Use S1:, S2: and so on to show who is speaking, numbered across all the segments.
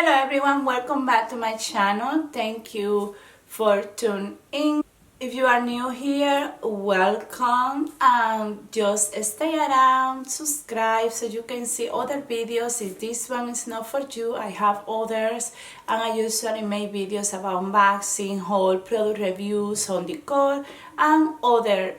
S1: Hello everyone, welcome back to my channel. Thank you for tuning in. If you are new here, welcome, and just stay around, subscribe so you can see other videos. If this one is not for you, I have others, and I usually make videos about unboxing, haul, product reviews, home decor, and other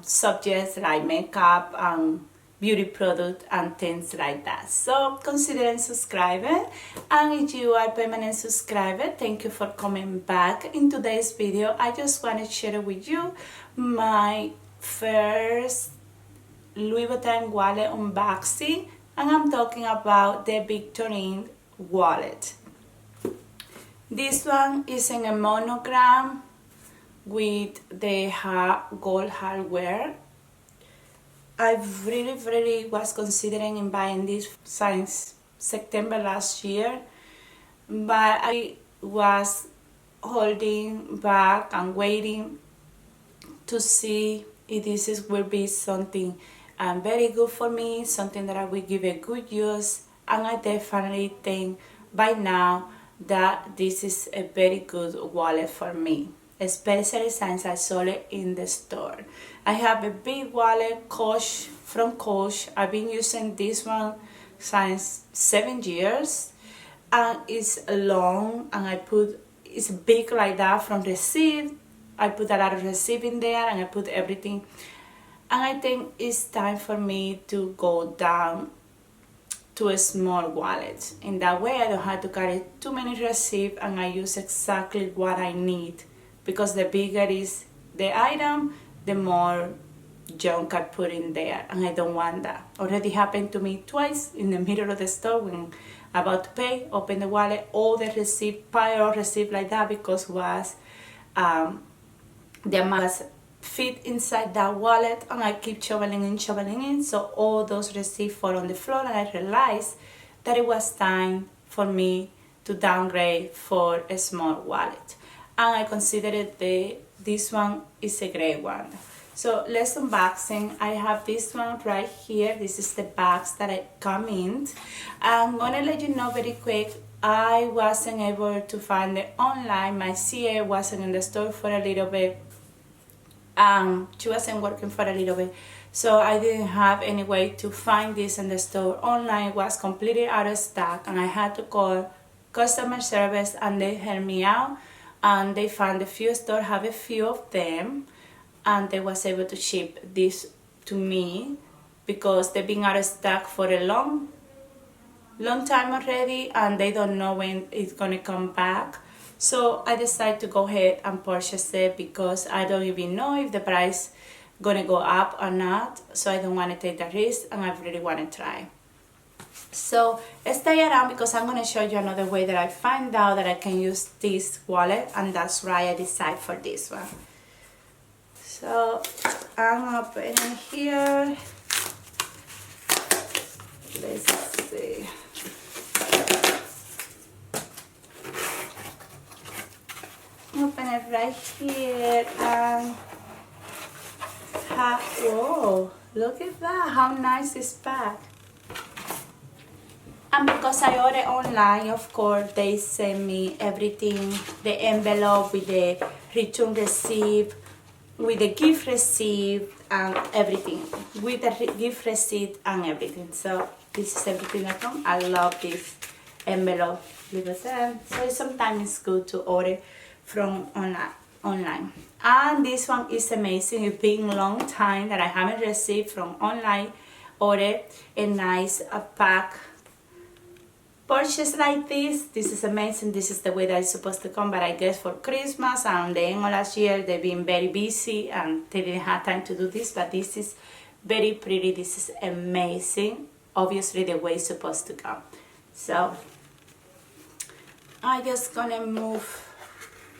S1: subjects like makeup and beauty product and things like that. So consider subscribing, and if you are a permanent subscriber, thank you for coming back. In today's video I just want to share with you my first Louis Vuitton wallet unboxing, and I'm talking about the Victorine wallet. This one is in a monogram with the gold hardware. I really was considering in buying this since September last year, but I was holding back and waiting to see if will be something very good for me, something that I will give a good use, and I definitely think by now that this is a very good wallet for me, especially since I saw it in the store. I have a big wallet, from Coach. I've been using this one since 7 years, and it's long, and it's big like that from receipt. I put a lot of receipt in there, and I put everything, and I think it's time for me to go down to a small wallet. In that way I don't have to carry too many receipts, and I use exactly what I need, because the bigger is the item, the more junk I put in there, and I don't want that. Already happened to me twice in the middle of the store when about to pay, open the wallet, all the receipt, pile of receipt like that, because was the amount was fit inside that wallet, and I keep shoveling in, so all those receipts fall on the floor, and I realized that it was time for me to downgrade for a small wallet, and I considered this one is a great one. So let's unboxing. I have this one right here. This is the box that I come in. I'm gonna let you know very quick, I wasn't able to find it online. My CA wasn't in the store for a little bit. She wasn't working for a little bit, so I didn't have any way to find this in the store. Online was completely out of stock, and I had to call customer service, and they helped me out, and they found a few stores have a few of them, and they was able to ship this to me, because they've been out of stock for a long time already, and they don't know when it's gonna come back. So I decided to go ahead and purchase it, because I don't even know if the price gonna go up or not, so I don't want to take the risk, and I really want to try. So stay around, because I'm going to show you another way that I find out that I can use this wallet, and that's why I decided for this one. So I'm opening here. Let's see. Open it right here, and whoa, look at that, how nice this pack. And because I ordered online, of course, they send me everything, the envelope with the return receipt, with the gift receipt, and everything, with the gift receipt and everything. So this is everything I come. I love this envelope. So sometimes it's good to order from online. And this one is amazing. It's been a long time that I haven't received from online order a nice pack purchase like this. This is amazing. This is the way that it's supposed to come, but I guess for Christmas and the end of last year they've been very busy and they didn't have time to do this, but this is very pretty. This is amazing. Obviously the way it's supposed to come. So I'm just gonna move.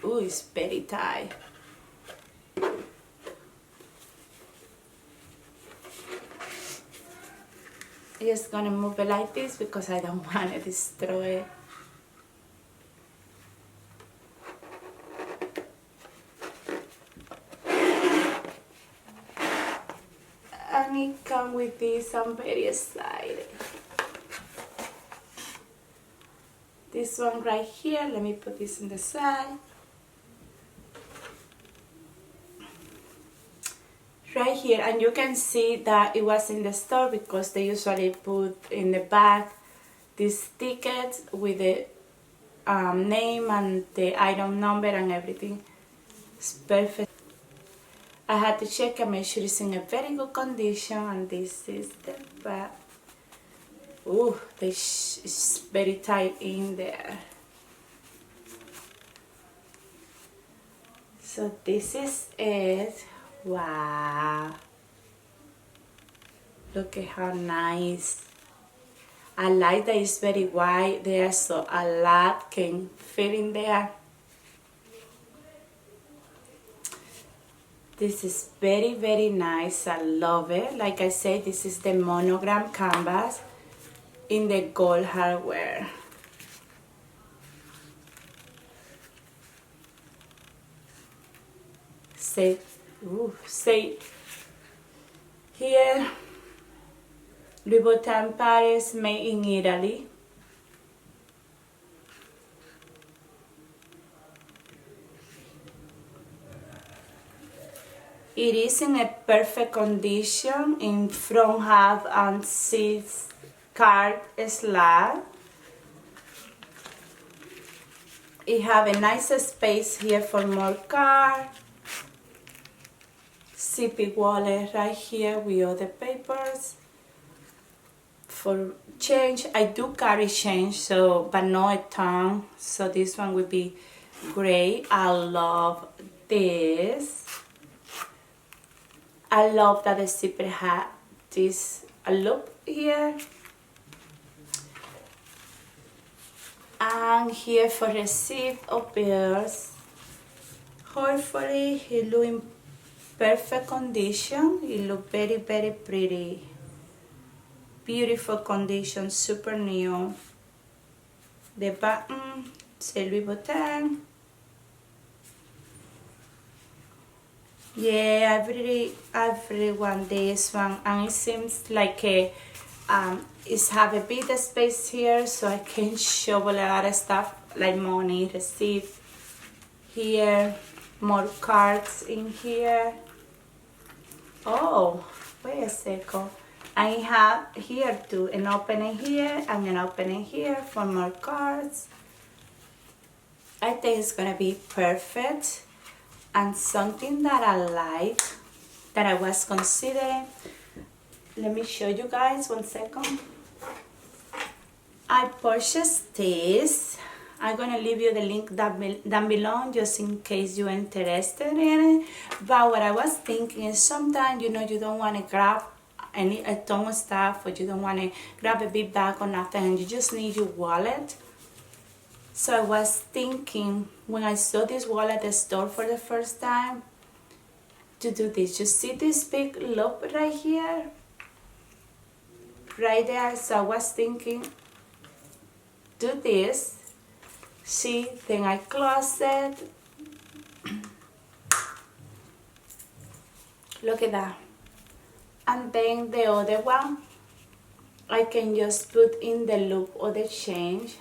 S1: Ooh, it's very tight. I'm just gonna move it like this, because I don't want to destroy it. And it comes with this. I'm very excited. this one right here. Let me put this in the side. Right here, and you can see that it was in the store because they usually put in the back these tickets with the name and the item number and everything. It's perfect. I had to check and make sure it's in a very good condition, and this is the back. Ooh, it's very tight in there. So this is it. Wow, look at how nice. I like that it's very wide there, so a lot can fit in there. This is very, very nice. I love it. Like I said, this is the monogram canvas in the gold hardware. Say here, Louis Vuitton Paris, made in Italy. It is in a perfect condition in front half and seats card slab. It have a nice space here for more card. Zippy wallet right here with all the papers. For change, I do carry change, so but not a ton. So this one would be great. I love this. I love that the zipper had this loop here. And here for receipt of bills. Hopefully it look in perfect condition. It look very, very pretty. Beautiful condition, super new. The button, say Louis Vuitton. Yeah, I really want this one, and it seems like it's have a bit of space here, so I can show a lot of stuff like money, receipt here, more cards in here. Oh, wait a second. I have here too, an opening here and an opening here for more cards. I think it's gonna be perfect. And something that I like, that I was considering, let me show you guys 1 second. I purchased this. I'm gonna leave you the link down below just in case you're interested in it. But what I was thinking is sometimes, you know, you don't want to grab a ton of stuff, or you don't want to grab a big bag or nothing, and you just need your wallet. So I was thinking, when I saw this wallet at the store for the first time, to do this. You see this big loop right here? Right there. So I was thinking, do this. See, then I close it. Look at that. And then the other one, I can just put in the loop or the change.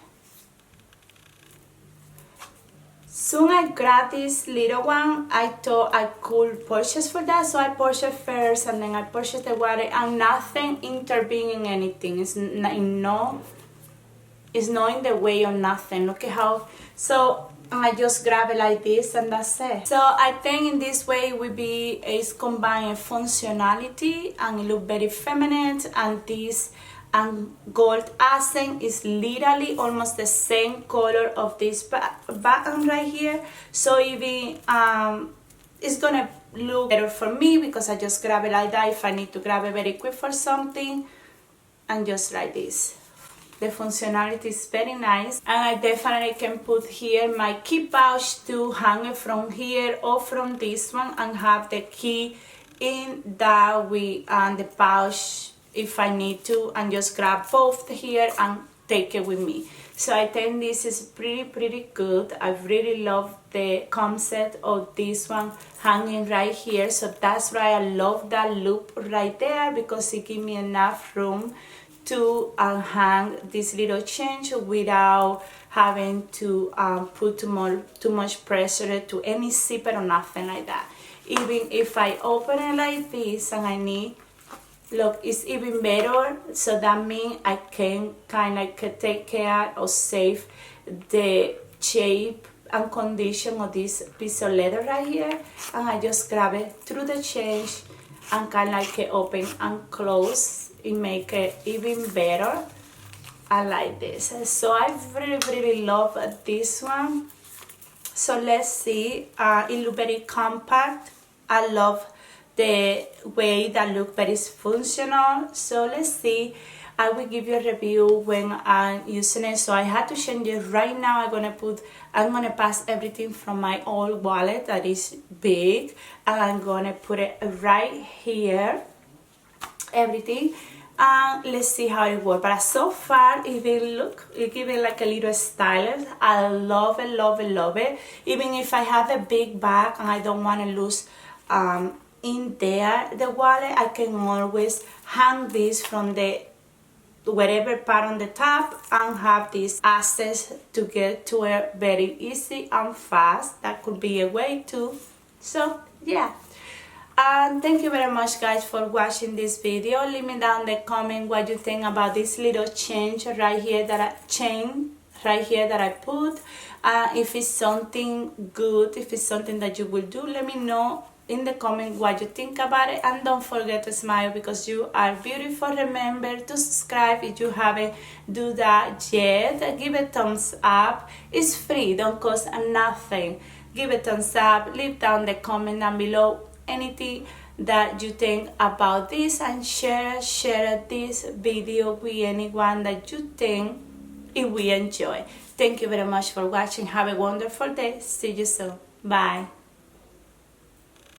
S1: Soon I grabbed this little one. I thought I could purchase for that, so I purchased first, and then I purchased the water, and nothing intervening anything. It's not in the way or nothing. Look at how. So I just grab it like this, and that's it. So I think in this way it's combining functionality, and it look very feminine, and this and gold accent is literally almost the same color of this button right here. So even it's gonna look better for me because I just grab it like that if I need to grab it very quick for something, and just like this. The functionality is very nice, and I definitely can put here my key pouch to hang it from here or from this one, and have the key in that way and the pouch if I need to, and just grab both here and take it with me. So I think this is pretty good. I really love the concept of this one hanging right here. So that's why I love that loop right there, because it gives me enough room to hang this little change without having to put too much pressure to any zipper or nothing like that. Even if I open it like this and I need, look, it's even better. So that means I can kind of take care or save the shape and condition of this piece of leather right here, and I just grab it through the change and kind of like open and close. It make it even better. I like this, so I really love this one. So let's see, it look very compact. I love the way that look very functional. So let's see, I will give you a review when I'm using it. So I had to change it right now. I'm gonna pass everything from my old wallet that is big, and I'm gonna put it right here, everything, and let's see how it works. But so far it give it like a little stylus. I love it. Even if I have a big bag and I don't want to lose in there the wallet, I can always hang this from the whatever part on the top and have this access to get to it very easy and fast. That could be a way too. So yeah, and thank you very much guys for watching this video. Leave me down in the comment what you think about this little change right here that I put. If it's something good, if it's something that you will do, let me know in the comment what you think about it. And don't forget to smile because you are beautiful. Remember to subscribe if you haven't do that yet. Give a thumbs up. It's free, don't cost nothing. Give a thumbs up. Leave down the comment down below anything that you think about this, and share this video with anyone that you think it will enjoy. Thank you very much for watching. Have a wonderful day. See you soon. Bye.